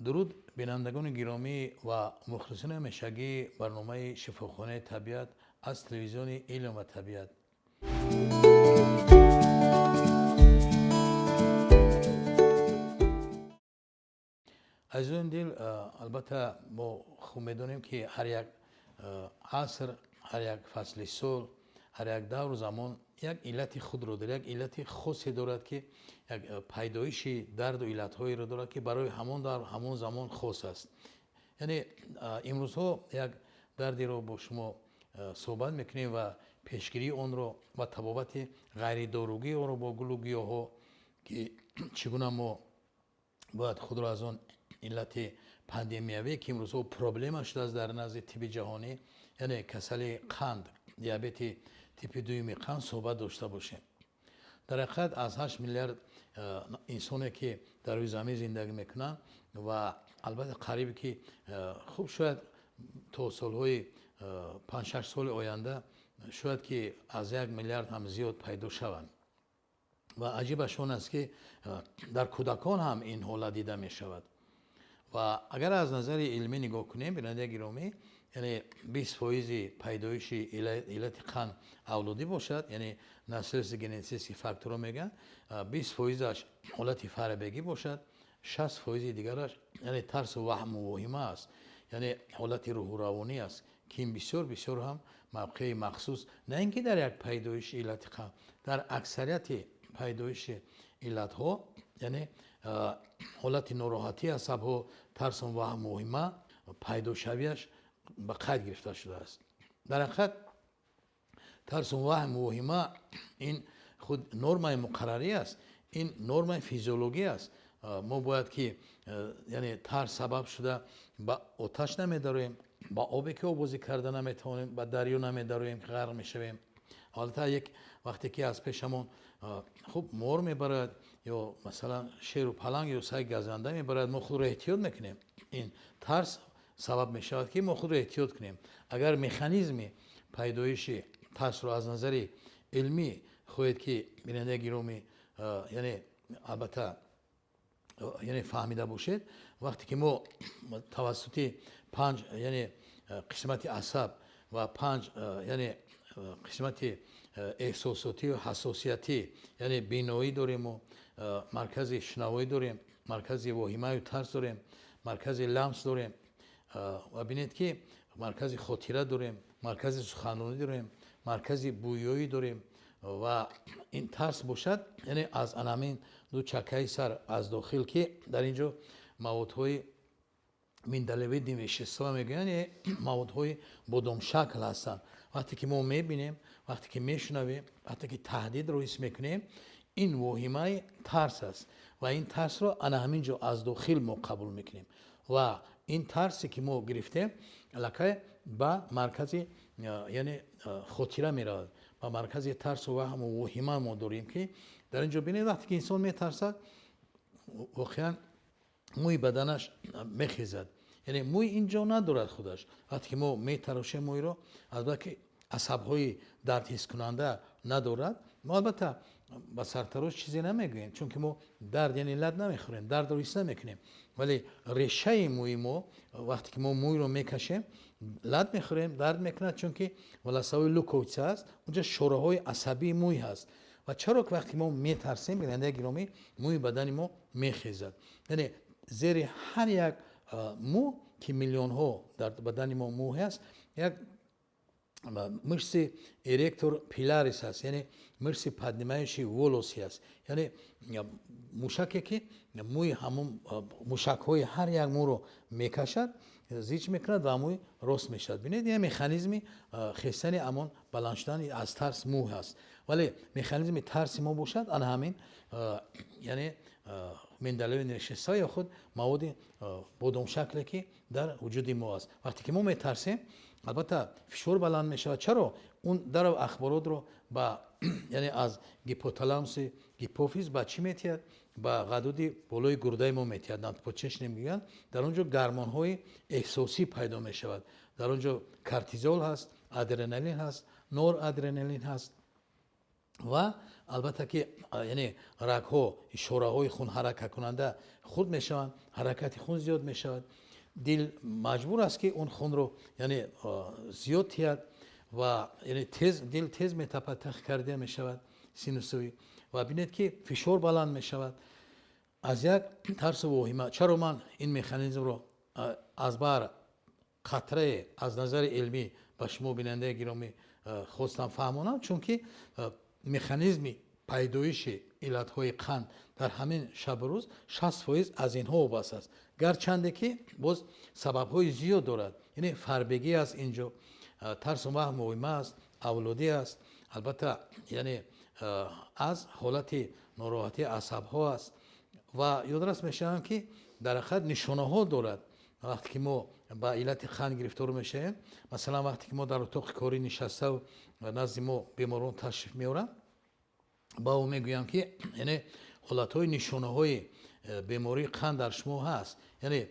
درود بینندگان گرامی و مخلصان همیشگی برنامه شفاخانه طبیعت از تلویزیون علم و طبیعت. عزیزان دل، البته ما خوب میدونیم که هر یک عصر، هر یک فصل سال، هر یک دور زمان یک علت خود رو دارد، یک علت خاصی دارد که یک پیدایش درد و علت‌هایی را دارد که برای همون دور همون زمان خاص است. یعنی امروز ها یک دردی رو با شما صحبت میکنیم و پیشگیری اون رو و طبابت غیر داروگی اون رو با گل و گیاها که چگونه ما باید خود را از اون علت پاندمیایی که امروز ها پروبلم شده است در نزد طب جهانی، یعنی کسل قند، دیابت تیپ دوم قند صحبت داشته باشیم. در حقیقت از 8 میلیارد انسانی که در روی زمین زندگی میکنن و البته قریب که خوب شاید تا سالهای 5-6 سال آینده شاید که از 1 میلیارد هم زیاد پیدا شوند و عجیبش آن است که در کودکان هم این حالت دیده می شود و اگر از نظر علمی نگاه کنیم بیننده گرامی، یعنی 20% پیدایش علت قند اولادی باشد، یعنی نسلس ژنتیک فاکتور میگن، 20%ش حالت فربگی باشد، 60% دیگرش یعنی ترس و وهم و وهمه است، یعنی حالت روح و روانی است که این بسیار هم موقع مخصوص نه اینکه در یک پیدایش علت قند، در اکثریت پیدایش علت ها یعنی حالت ناراحتی عصب ها، ترس و وهم و وهمه پیدا شویش به قید گرفته شده است. در حقیقت ترس و وهم و وهمه این خود نرم مقرری است، این نرم فیزیولوژی است. ما باید که یعنی ترس سبب شده با آتش نمیداریم، با آبی که آبازی کرده نمیتونیم، با دریا نمیداریم که غرق میشویم. حالتا یک وقتی که از پیشمون خوب مور میبرد یا مثلا شیر و پلنگ یا سگ گزنده میبرد، ما خود رو احتیاط میکنیم. این ترس سبب میشود که ما خود رو احتیاط کنیم. اگر مکانیزم پیدایش ترس رو از نظر علمی خواهید که بیننده گرامی یعنی البته یعنی فهمیده باشید، وقتی که ما توسط 5 یعنی قسمت عصب و 5 یعنی قسمت احساساتی و حساسیتی یعنی بینایی داریم و مرکز شنوایی داریم، مرکز وهمه و ترس داریم، مرکز لمس داریم و بینید که مرکز خاطره داریم، مرکز سخنرانی داریم، مرکز بویایی داریم و این ترس باشد یعنی از همین دو چکه سر از داخل که در اینجا موادهای میندلوی دیمشستا میگن، یعنی موادهای بادام شکل هستند. وقتی که ما میبینیم، وقتی که میشنویم، وقتی که تهدید رو حس میکنیم، این وهمه ترس است و این ترس رو همینجا از داخل ما قبول میکنیم و این ترسی که ما گرفتیم علاقه با مرکز یعنی خاطره میرود و مرکز ترس و وهم و وهمه ما داریم که در اینجا بینید وقتی که انسان میترسد واقعا موی بدنش میخیزد، یعنی موی اینجا ندارد خودش. وقتی که ما میتراشیم موی رو البته عصب‌های درد حس کننده ندارد، ما البته با سرتراش چیزی نمیگوییم چون که ما درد یعنی لد نمیخوریم، درد رو حس نمیکنیم، ولی ریشه موی ما وقتی که ما موی رو میکشیم لد میخوریم، درد میکنه چون که ولسوی لوکویتس است، اونجا شوره‌های عصبی موی هست و چرا که وقتی ما میترسیم بیننده گرامی موی بدن ما میخیزد، یعنی زیر هر یک مو که میلیون ها در بدن ما مو هست یک مغز ارکتور پیلاریس هست، یعنی مغز پدنمایش ولوسی است، یعنی موشکی که موی همون موشک های هر یک مو رو میکشد زیچ میکند و موی راست میشد. ببینید یه مکانیزم خیستن امان بلند شدن از ترس مو هست، ولی مکانیزم ترس ما باشد آن همین یعنی مندلوی نشسته خود مواد بادام شکلی که در وجود ما است. وقتی که ما میترسیم البته فشار بلند میشه. چرا؟ اون در اخبارات رو با یعنی از هیپوتالاموس هیپوفیز با چی میتید؟ با غدود بالای گرده ما میتید، ناتپوچش نمیگن. در اونجا گرمان های احساسی پیدا میشود، در اونجا کورتیزول هست، ادرنالین هست، نور ادرنالین هست و البته که یعنی رگ‌ها شوراهای خون حرکت کننده خود میشوند، حرکت خون زیاد میشود، دل مجبور است که اون خون رو یعنی زیاد تیاد و یعنی دل تیز میتپد، تخکردی میشود سینوسوی و بینید که فشار بلند میشود. از یک ترس واهمه. چرا من این مکانیزم رو از بر قطره از نظر علمی به شما بیننده گرامی خواستم فهمونم؟ چون که مکانیزم پیدایش علتهای قند در همین شب و روز 60% از اینها وابسته است، گرچنده که باز سبب‌های زیاد دارد. یعنی فربگی است، اینجا ترس و وهم واهمه است، اولادی است، البته یعنی از حالت ناراحتی عصب‌ها است و یادرس میشم که در حقیقت نشانه ها دارد. وقتی که ما با علت قند گرفتار میشیم، مثلا وقتی که ما در اتاق کاری نشسته و نزد ما بیماران تشریف میارن، با او میگویم که یعنی حالتهای نشانه های بیماری قند در شما هست. یعنی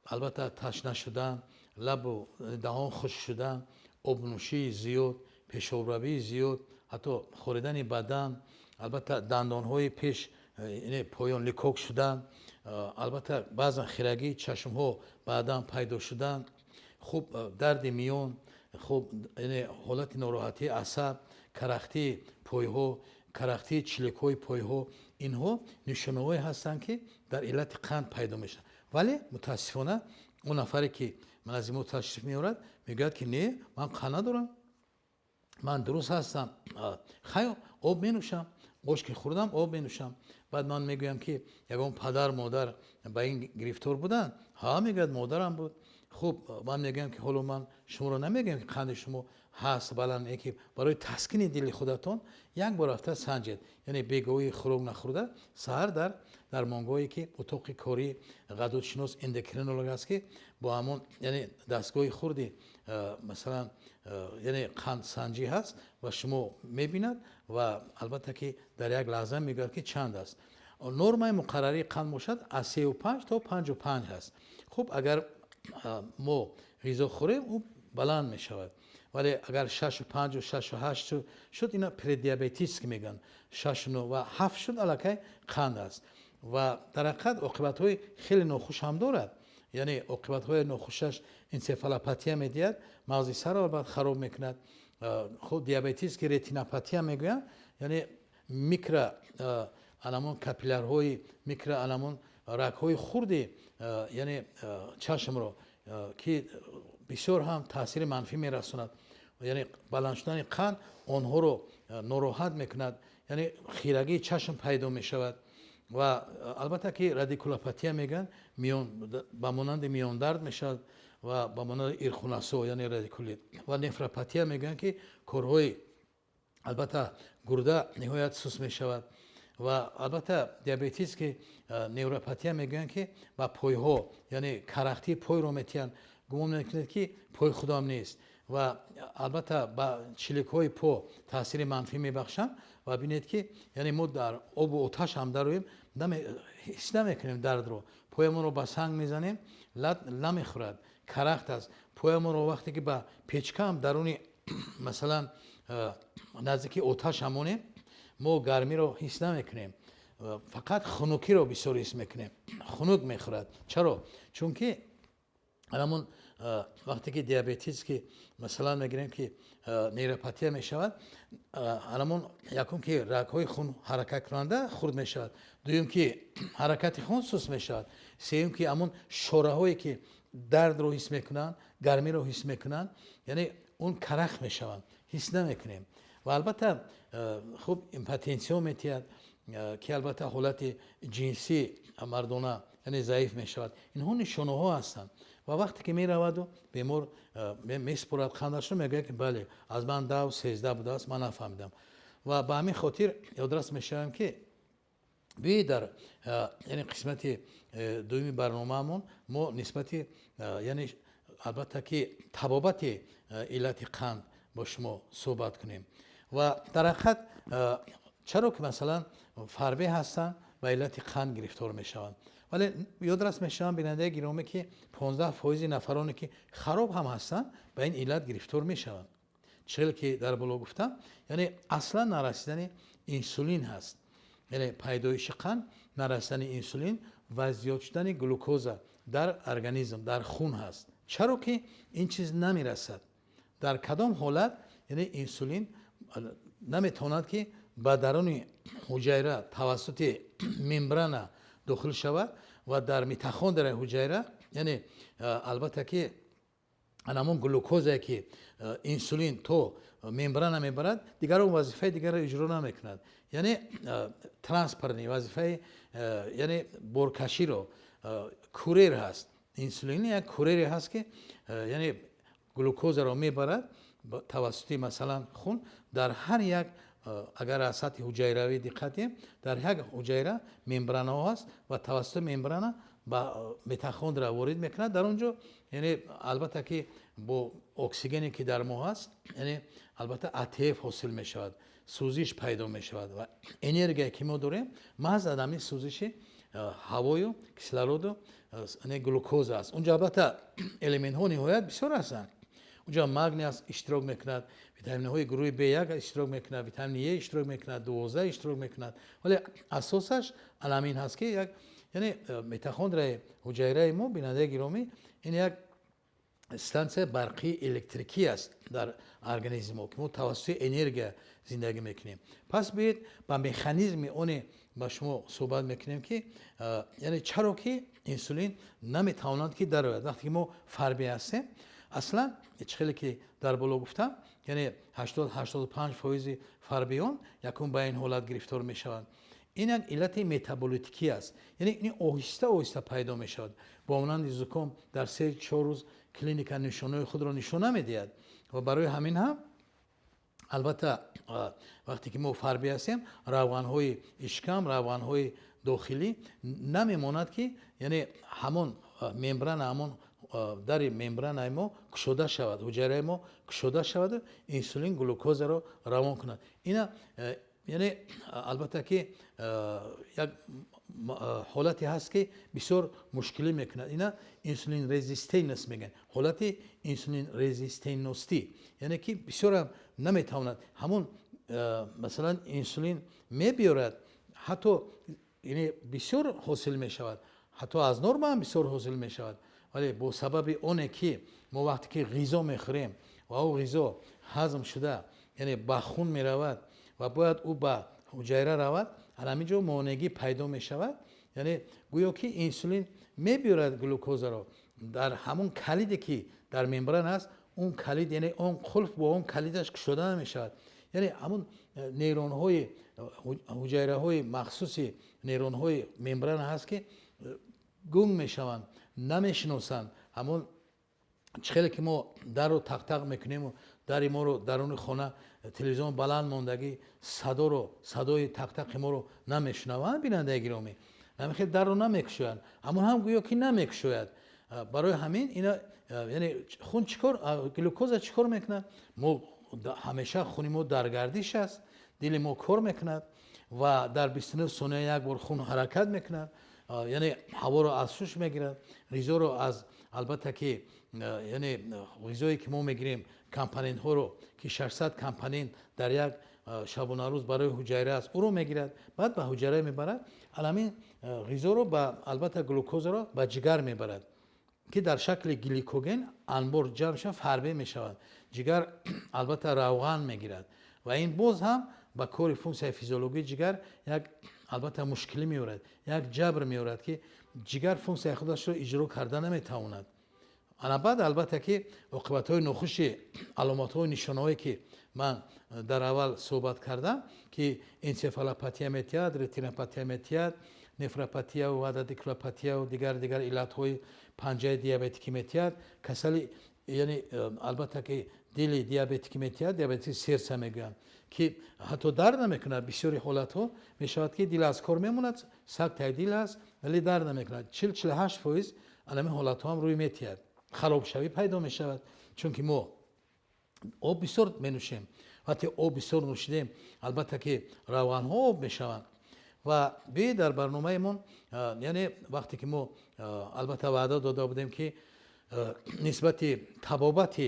البته تشنه شدن، لب و دهان خشک شدن، آبنوشی زیاد، پیشابروی زیاد، حتی خوردن بدن، البته دندانهای پیش یعنی پایان لیکوک شدن، البته بعضا خیرگی چشم ها بعدا پیدا شدن، خوب درد میون، خوب یعنی حالت ناراحتی عصب، کرختی پای ها، کرختی چلیک های پای ها، اینها نشانه های هستند که در علت قند پیدا میشن. ولی متاسفانه اون نفری که من از این تشریف میارد میگوید که نه من قند ندارم، من درست هستم، خیلی آب می نوشم، گوشت خوردم آب می نوشم. بعد من میگویم که یگان پدر مادر با این گرفتار بودن؟ ها میگوید مادرم بود. خوب من میگم که حالا من شما رو نمیگم که قند شما هست بلند، که برای تسکین دل خودتون یک بار رفته سنجید، یعنی بگوی خوراک نخورده سحر در مانگویی که اتاق کاری غدودشناس اندوکرینولوژ است که با همون یعنی دستگاه خوردی مثلا یعنی قند سنجی هست و شما میبیند و البته که در یک لحظه میگوید که چند است. نرم مقرری قند باشد از 35 تا 55 هست. خب اگر ما غذا خوریم او بلند می شود، ولی اگر 65 و 68 شد اینا پردیابتیس که میگن، 69 و 7 شد الکی قند است و در حقیقت عاقبت های خیلی ناخوش هم دارد. یعنی عاقبت های ناخوشش انسفالوپاتی هم میدهد، مغز سر رو بعد خراب میکند. خود دیابتیس که رتینوپاتی هم میگویند، یعنی میکرو علامون کاپیلارهای میکرو علامون رگ‌های خردی یعنی چشم رو که بسیار هم تاثیر منفی میرساند، یعنی بلند شدن قند آنها رو ناراحت میکند، یعنی خیرگی چشم پیدا میشود و البته که رادیکولوپاتی میگن، میان با مانند میان درد میشود و با مانند ایرخوناسو یعنی رادیکولیت و نفروپاتی میگن که کارهای البته گرده نهایت سوس میشود و البته دیابتیس که نوروپاتی میگن که با پای ها یعنی کرختی پای رو میتین گمان میکنید که پای خودم نیست و البته با چلیک های پا تاثیر منفی میبخشن و بینید که یعنی ما در آب و آتش هم داریم حس نمیکنیم درد رو، پایمون رو با سنگ میزنیم نمیخورد، کرخت است. پایمون رو وقتی که با پیچکه هم درونی مثلا نزدیکی آتش همونه ما گرمی رو حس نمیکنیم، فقط خنوکی رو بسیار حس میکنیم، خنک میخورد. چرا؟ چون که الان وقتی که دیابتیس که مثلا میگیریم که نیروپاتی میشود، الان یکم که رگ‌های خون حرکت کننده خرد میشود، دوم که حرکت خون سست میشود، سوم که همون شوره‌هایی که درد رو حس میکنن، گرمی رو حس میکنن، یعنی اون کرخ میشوند، حس نمیکنیم. و البته خوب ایمپاتنسیون میتید که البته حالت جنسی مردانه یعنی ضعیف میشود. اینها نشانه ها هستند و وقتی که میرود و بیمار میسپرد قندش رو میگه که بله از من 10 و 13 بوده است من نفهمیدم و به همین خاطر یادرس میشوم که در یعنی قسمت دومی برنامه‌مون ما نسبت یعنی البته که تبابت علت قند با شما صحبت کنیم و در حقیقت چرا که مثلا فربه هستن و علت قند گرفتار میشوند. ولی یادرس میشوم بیننده گرامی که 15% نفرانی که خراب هم هستن به این علت گرفتار میشوند. چهل که در بالا گفتم یعنی اصلا نرسیدن انسولین هست. یعنی پیدایش قند، نرسیدن انسولین و زیاد شدن گلوکوز در ارگانیسم، در خون هست. چرا که این چیز نمیرسد؟ در کدام حالت یعنی انسولین نمیتواند که به درون حجره توسط ممبران داخل شود و در میتوکندری حجره، یعنی البته که همون گلوکوزی که انسولین تو ممبران میبرد دیگر اون وظیفه دیگر اجرا نمیکند. یعنی ترانسپرنی وظیفه یعنی برکشی رو کوریر هست. انسولین یک کوریری هست که یعنی گلوکوز رو میبرد توسط مثلا خون در هر یک، اگر از سطح حجروی دقت کنیم در یک حجره ممبران ها هست و توسط ممبران با میتوکندر وارد میکنه در اونجا. یعنی البته که با اکسیژنی که در ما هست یعنی البته ATF حاصل میشود، سوزش پیدا میشود و انرژی که ما داریم محض عدم سوزش هوای و کسلرود و گلوکوز است. اونجا البته الیمنت ها نهایت بسیار هستند. اونجا مگنی اشتراک میکند، ویتامین های گروه B1 اشتراک میکند، ویتامین A اشتراک میکند، 12 اشتراک میکند، ولی اساسش علامین هست که یک یعنی میتوکندر حجره ما بیننده گرامی این یک استانسه برقی الکتریکی است در ارگانیسم ما که ما توسط انرژی زندگی میکنیم. پس بیاید با مکانیزم اون با شما صحبت میکنیم که یعنی چرا که انسولین نمیتواند که درآید. وقتی ما فربه هستیم اصلا چخیلی که در بالا گفتم یعنی 80-85% فربیون یکم به این حالت گرفتار میشوند. این یک علت متابولیتیکی است، یعنی این آهسته آهسته پیدا میشود. با مانند زکام در 3-4 روز کلینیک نشانه خود را نشان نمیدهد و برای همین هم البته وقتی که ما فربی هستیم روانهای اشکم، روانهای داخلی نمیماند که یعنی همون ممبران همون در ممبران ما کشوده شود، حجره ما کشوده شود و انسولین گلوکوز را روان کند. اینا یعنی البته که یک حالتی هست که بسیار مشکلی میکند. اینا انسولین رزیستنس میگن، حالت انسولین رزیستنستی، یعنی که بسیار نمیتواند همون مثلا انسولین میبیارد حتی یعنی بسیار حاصل میشود، حتی از نرم هم بسیار حاصل میشود، ولی با سبب اونه که ما وقتی که غذا میخوریم و او غذا هضم شده یعنی به خون میرود و باید او به حجره رود، همینجا مانعی پیدا می شود. یعنی گویا که انسولین میبیارد گلوکوز را در همون کلیدی که در ممبران است، اون کلید یعنی اون قلف با اون کلیدش کشوده نمی شود. یعنی همون نیرون های حجره های مخصوصی نیرون های ممبران هست که گم می شوند، نمیشناسند. همون چخیلی که ما در رو تق تق میکنیم و در ما رو درون خانه تلویزیون بلند ماندگی صدای تق تق ما رو نمیشنوند بیننده گرامی، نمیخواد در رو نمیکشوند، اما هم گویا که نمیکشوید. برای همین اینا یعنی خون چیکار گلوکوز چیکار میکنه؟ ما همیشه خون ما در گردش است، دل ما کار میکند و در 29 ثانیه یک بار خون حرکت میکند، یعنی هوا رو از شش میگیرد، غذا رو از البته که یعنی غذایی که ما میگیریم کمپانین ها رو که 600 کمپانین در یک شبانه روز برای حجره است او رو میگیرد، بعد به حجره میبرد، علامین غذا رو به البته گلوکوز رو به جگر میبرد که در شکل گلیکوژن انبار جمع شود فربه میشود. جگر البته روغن میگیرد و این باز هم با کار فونکسیون فیزیولوژی جگر یک البته مشکلی میورد، یک جبر میورد که جگر فونکسیون خودش رو اجرا کرده نمیتواند. انا بعد البته که عاقبت‌های ناخوش علامت‌های نشانه‌هایی که من در اول صحبت کردم که انسفالوپاتی میتیاد، رتینوپاتی میتیاد، نفروپاتی و رادیکولوپاتی و دیگر علت‌های پنجه دیابتیکی میتیاد، کسل یعنی البته که دل دیابتیکی میتیاد، دیابتیک سرس میگن که حتی درد نمیکنه. بسیاری حالت‌ها میشود که دل از کار میموند، سکته دل است ولی درد نمیکنه. 40-48% علائم حالت‌ها هم روی میتیاد، خراب شوی پیدا می شود. چون که ما آب بسیار می نوشیم، وقتی آب بسیار نوشیدیم البته که روغن ها آب می شوند و به در برنامه من یعنی وقتی که ما البته وعده داده بودیم که نسبت طبابت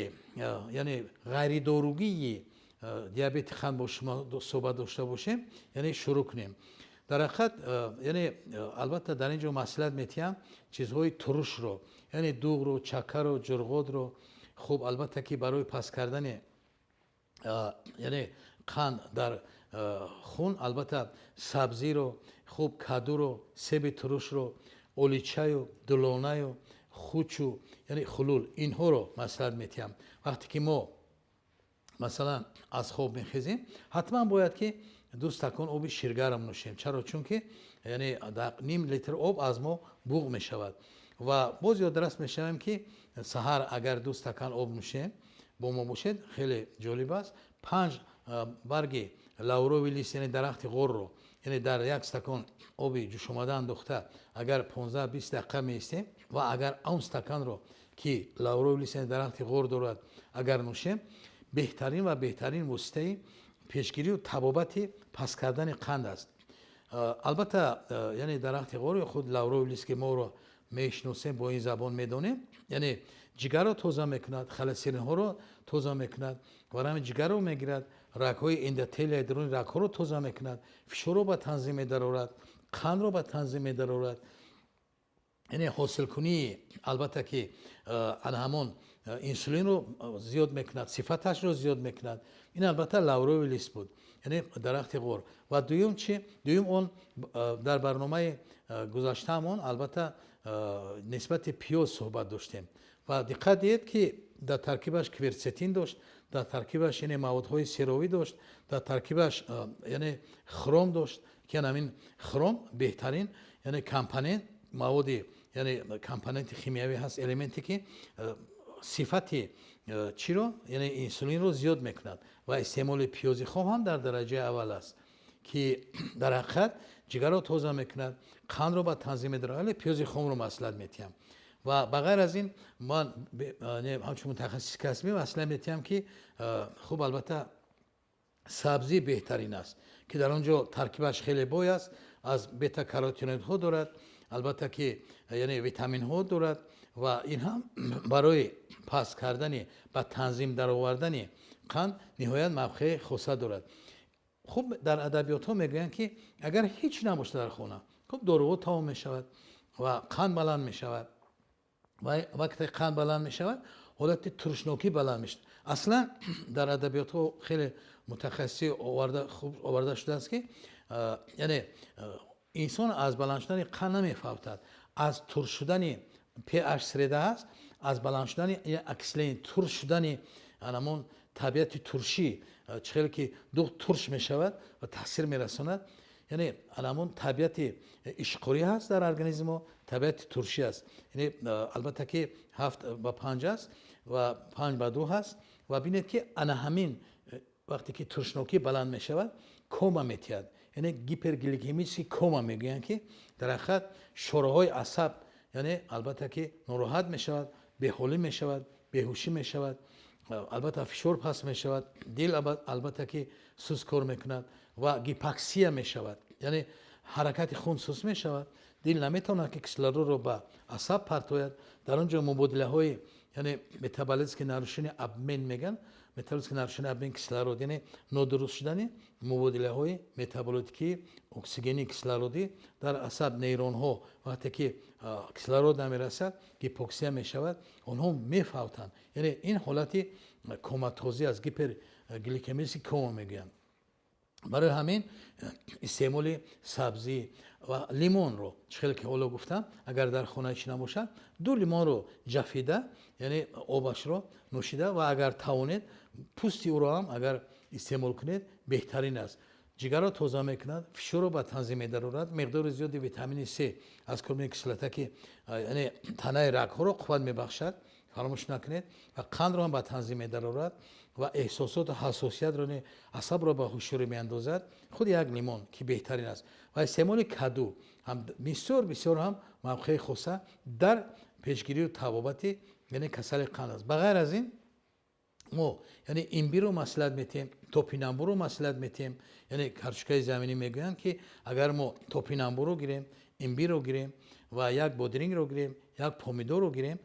یعنی غیرداروگی دیابت قند با شما صحبت داشته باشیم، یعنی شروع کنیم. در حقیقت یعنی البته در اینجا مصلحت میتیم چیزهای ترش رو، یعنی دوغ رو، چکر رو، جرغود رو، خوب البته که برای پس کردن یعنی قند در خون البته سبزی رو، خوب کدو رو، سیب ترش رو، اولیچه و دلونه و خوچو یعنی خلول اینها رو مصلحت میتیم. وقتی که ما مثلا از خواب میخیزیم حتما باید که 2 استکان آب شیرگرم نوشیم. چرا؟ چون که یعنی نیم لیتر آب از ما بوغ میشود و باز یادداشت میشویم که سحر اگر 2 استکان آب نوشیم با ما باشد خیلی جالب است. 5 برگ لاورویلیس یعنی درخت غور رو یعنی در 1 استکان آب جوش آمده انداخته اگر 15-20 دقیقه میستیم و اگر اون استکان رو که لاورویلیس یعنی درخت غور دارد اگر نوشیم بهترین و بهترین وسیله پیشگیری و تبابت پس کردن قند است. البته یعنی درخت غور خود لاورویلیس که ما رو میشناسیم با این زبان میدونیم، یعنی جگر رو تازه میکند، خلسیرین ها رو تازه میکند و همین جگر رو میگیرد، رگ های اندوتلی درون رگ ها رو تازه میکند، فشار رو به تنظیم می‌دارد، قند رو به تنظیم می‌دارد. یعنی حاصل کنی البته که همون انسولین رو زیاد میکند، صفتش رو زیاد میکند. این البته لاورویلیس بود یعنی درخت غور. و دوم چی؟ دوم اون در برنامه گذشتهمون البته نسبت پیاز صحبت داشتیم و دقت دید که در ترکیبش کویرسیتین داشت، در ترکیبش یعنی موادهای سیروی داشت، در ترکیبش یعنی خروم داشت که همین خروم بهترین یعنی کمپوننت مواد یعنی کمپوننت شیمیایی هست، المنتی که صفت چی رو یعنی انسولین رو زیاد میکند و استعمال پیاز خام هم در درجه اول است که در حقیقت جگر رو تازه میکند، قند رو به تنظیم می‌دهد. پیاز خام رو مصلحت میتیم و بغیر از این من همچون متخصص کسبی مصلحت میتیم که خوب البته سبزی بهترین است که در اونجا ترکیبش خیلی بای است، از بتا کاروتینوید ها دارد، البته که یعنی ویتامین ها دارد و این هم برای پس کردن و تنظیم در آوردن قند نهایت موقع خاصه دارد. خوب در ادبیات ها میگویند که اگر هیچ نباشه در خانه خوب داروها تمام میشود و قند بلند میشود و وقتی قند بلند میشود حالت ترشناکی بلند میشه. اصلا در ادبیات ها خیلی متخصصی خوب آورده شده است که یعنی انسان از بلند شدن قند نمیفوتد، از ترش شدن pH سریده است، از بلند شدن اکسلین ترش شدن همون طبیعت ترشی چخیلی که دو ترش می شود و تاثیر می رساند. یعنی همون طبیعت اشقوری هست در ارگانیسم ما، طبیعت ترشی است. یعنی البته که 7-5 است و 5-2 هست و ببینید که انا همین وقتی که ترشناکی بلند می شود کوما میتید، یعنی گیپرگلیکمی کوما میگویند که در حقیقت شوره‌های عصب یعنی البته که ناراحت می شود، بی‌حالی می شود، بیهوشی می شود، البته فشار پس می شود، دل البته که سست کار میکند و گیپاکسیا می شود، یعنی حرکت خون سست می شود، دل نمیتواند که کسلرو رو به عصب پرتوید. در اونجا مبادله های یعنی متابولیسم که ناروشن ابمن میگن، متابولیسم که ناروشن ابمن کسلرود یعنی نادرست شدن مبادله های متابولیکی اکسیژنی کسلرودی در عصب نیرون ها وقتی که کسلرود نمیرسد گیپاکسیا می شود، اونها میفوتند. یعنی این حالتی کوماتوزی از گیپرگلیکمی کوما میگن. برای همین استعمال سبزی و لیمون رو خیلی که حالا گفتم اگر در خونه چی نباشد 2 لیمون رو جفیده یعنی آبش رو نوشیده و اگر توانید پوستی او رو هم اگر استعمال کنید بهترین است. جگر رو تازه میکند، فشار رو به تنظیم می‌دارد، مقدار زیادی ویتامین C از کربن کسلت که یعنی تنه رگ ها رو قوت میبخشد فراموش نکنید و قند رو هم به تنظیم می‌دارد و احساسات و حساسیت رو عصب رو به هوشیاری میاندازد. خود یک لیمون که بهترین است و استعمال کدو هم بسیار هم موقع خاصه در پیشگیری و تبابت یعنی کسل قند است. بغیر از این ما یعنی امبی رو مصلحت میتیم، توپینامبور رو مصلحت میتیم. یعنی کارشکای زمینی میگویند که اگر ما توپینامبور رو گیریم، امبی رو گیریم و یک بادرینگ رو گیریم، یک پومیدور رو گیریم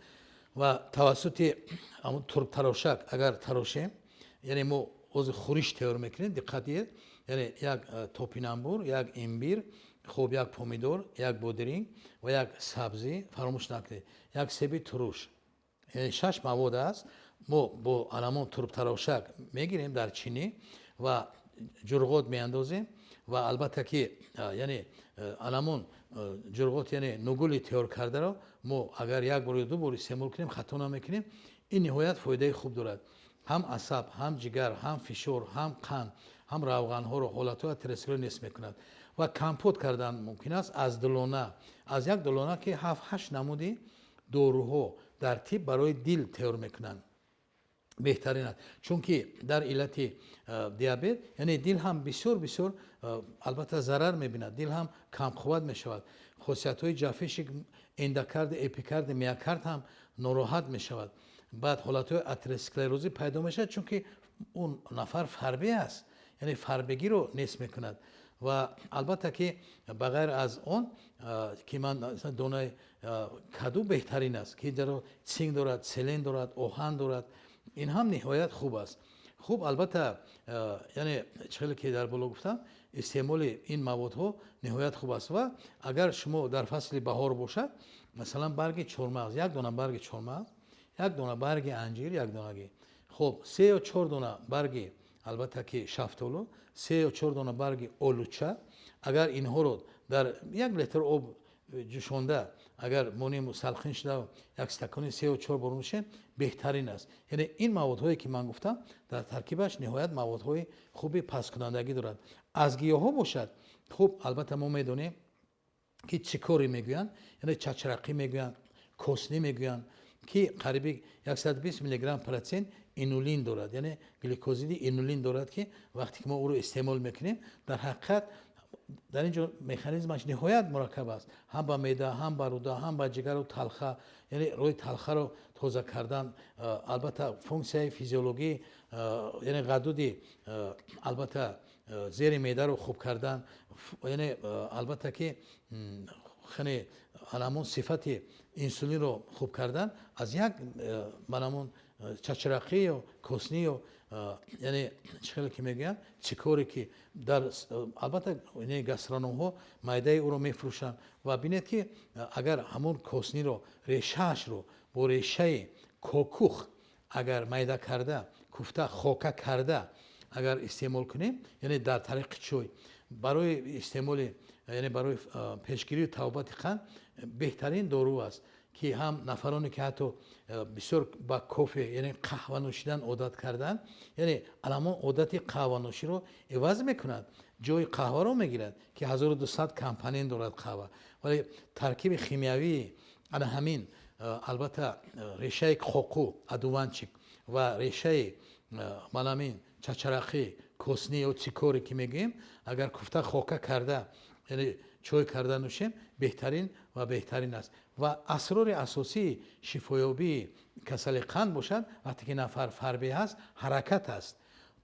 و توسط همون ترک تراشک اگر تراشیم یعنی ما عضو خورش تیار میکنیم دقت یعنی یک توپینامبور یک امبیر خوب یک پومیدور یک بودرینگ و یک سبزی فراموش نکنید یک سیب ترش یعنی 6 مواد است ما با علامون ترک تراشک میگیریم در چینی و جرغوت میاندازیم و البته که یعنی علامون جرغوت یعنی نوگولی تیار کرده رو ما اگر یک بار یا دو بار استعمال کنیم خطا نمیکنیم این نهایت فایده خوب دارد هم عصب هم جگر هم فشار هم قند هم روغن ها رو حالت های اتروسکلروز نصف میکند و کمپوت کردن ممکن است از دلونه از یک دلونه که 7-8 نمودی داروها در تیپ برای دل تیار میکنند بهترین است چون که در علت دیابت یعنی دل هم بسیار البته ضرر میبیند دل هم کم قوت میشود خاصیت های جفش اندوکارد اپیکارد میوکارد هم ناراحت میشود بعد حالت های اتروسکلروزی پیدا میشه چون که اون نفر فربه است یعنی فربگی رو نصف میکند و البته که بغیر از اون که من دانه کدو بهترین است که در سینگ دارد سلین دارد آهن دارد این هم نهایت خوب است خوب البته یعنی چیزی که در بالا گفتم استعمال این موادها نهایت خوب است و اگر شما در فصل بهار باشد مثلا برگ چهارمغز یک دانه برگ چهارمغز یک دانه برگ انجیر یک دانه خب 3 یا 4 دانه برگ البته که شفتالو 3 یا 4 دانه برگ آلوچه اگر اینها رو در 1 لیتر آب جوشانده اگر مونیم سلخین شده یک استکانی 3 یا 4 بار نوشیم بهترین است یعنی این موادهایی که من گفتم در ترکیبش نهایت موادهای خوبی پس کنندگی دارد از گیاها باشد خب البته ما میدونیم که چیکوری میگویند یعنی چچرقی میگویند کوسنی میگویند که قریب 120 میلی گرم پروتئین اینولین دارد یعنی گلیکوزید اینولین دارد که وقتی که ما او رو استعمال میکنیم در حقیقت در اینجا مکانیزمش نهایت مرکب است هم با معده هم با روده هم با جگر و تلخه یعنی روی تلخه رو تازه کردن البته فونکسیای فیزیولوژی یعنی غدود البته زیر معده رو خوب کردن یعنی البته که خیلی علامون صفت انسولین رو خوب کردن از یک علامون چچرقی و کوسنی و یعنی چیزی که میگن چیکوری که در البته یعنی گاسترونوم ها معده او رو میفروشن و ببینید که اگر همون کوسنی رو ریشهش رو با ریشه کوکوخ اگر معده کرده کوفته خوکه کرده اگر استعمال کنیم یعنی در طریق چوی برای استعمال یعنی برای پیشگیری توبت قند بهترین دارو است که هم نفرانی که حتی بسیار با کافه یعنی قهوه نوشیدن عادت کردن یعنی علامون عادت قهوه نوشی رو عوض میکند جای قهوه رو میگیرد که 1200 کمپانین دارد قهوه ولی ترکیب شیمیایی انا همین البته ریشه کوکو ادوانچیک و ریشه ملامین چچرقی کوسنی و چیکوری که میگیم اگر کوفته خوکه کرده یعنی چای کرده نوشیم بهترین و بهترین است و اسرار اساسی شفایابی کسل قند باشد وقتی که نفر فربه هست حرکت است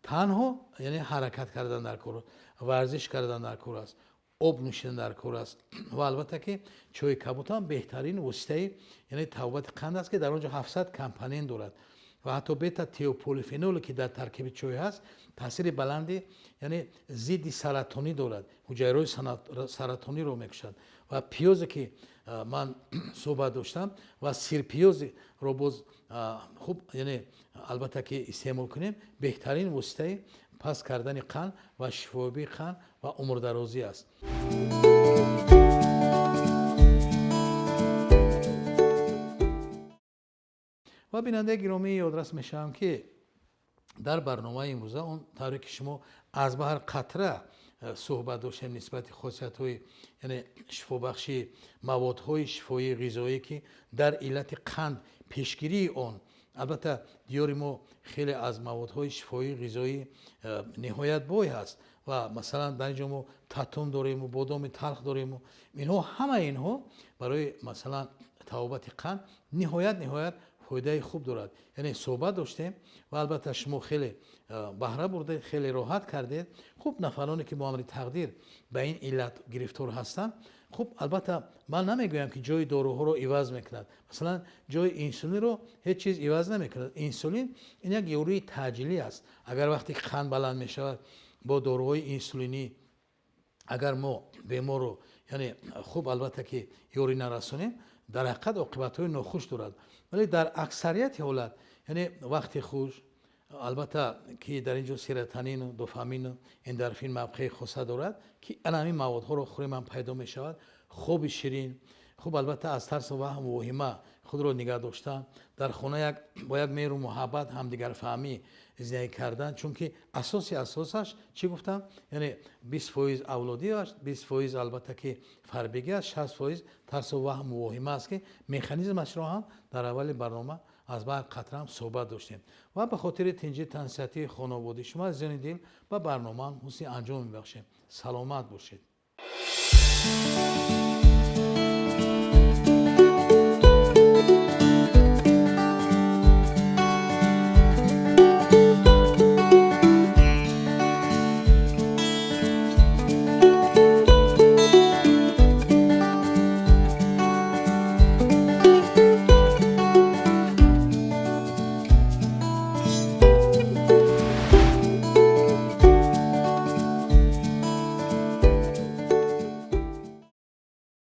تنها یعنی حرکت کردن در کار ورزش کردن در کار است آب نوشیدن در کار است و البته که چای کبوت هم بهترین وسیله یعنی توبت قند است که در اونجا 700 کمپانین دارد و حتی بتا تیوپولیفنول که در ترکیب چای هست تاثیر بلندی یعنی ضد سرطانی دارد حجره سرطانی رو میکشد و پیاز که من صحبت داشتم و سیرپیاز رو باز خوب یعنی البته که استعمال کنیم بهترین وسیله پس کردن قند و شفایابی قند و عمر درازی است. و بیننده گرامی یادرس میشم که در برنامه امروزه اون طوری که شما از بهر قطره صحبت داشتیم نسبت خاصیت های یعنی شفابخشی موادهای شفایی غذایی که در علت قند پیشگیری اون البته دیاری ما خیلی از موادهای شفایی غذایی نهایت بای هست و مثلا در اینجا ما تاتوم داریم و بادام تلخ داریم و اینها همه اینها برای مثلا توبت قند نهایت فایده خوب دارد یعنی صحبت داشتیم و البته شما خیلی بهره برده خیلی راحت کردید خوب نفرانی که با امر تقدیر به این علت گرفتار هستند خب البته من نمیگویم که جای داروها رو عوض میکند. مثلا جای انسولین رو هیچ چیز عوض نمیکند. انسولین این یک یوری تعجیلی است. اگر وقتی قند بلند میشود با داروهای انسولینی اگر ما بیمار رو یعنی خوب البته که یوری نرسونیم در حقیقت عاقبت‌های ناخوش دارد، ولی در اکثریت حالت یعنی وقتی خوش البته که در اینجا سیروتونین و دوپامین و اندورفین موقع خاصه دارد که همین موادها رو خوریم هم پیدا می شود. خوب شیرین خوب البته از ترس و وهم و وهمه خود را نگه داشتن، در خانه با یک مهر و محبت همدیگر فهمی زندگی کردن، چون که اساسش چی گفتم یعنی 20% اولادی است، 20% البته که فربگی است، 60% ترس و وهم و وهمه است که مکانیزمش را هم در اول برنامه از بعد قطره هم صحبت داشتیم و به خاطر تنجی تنسیتی خانواده شما از جان دل به برنامه حسین انجام میبخشیم. سلامت باشید.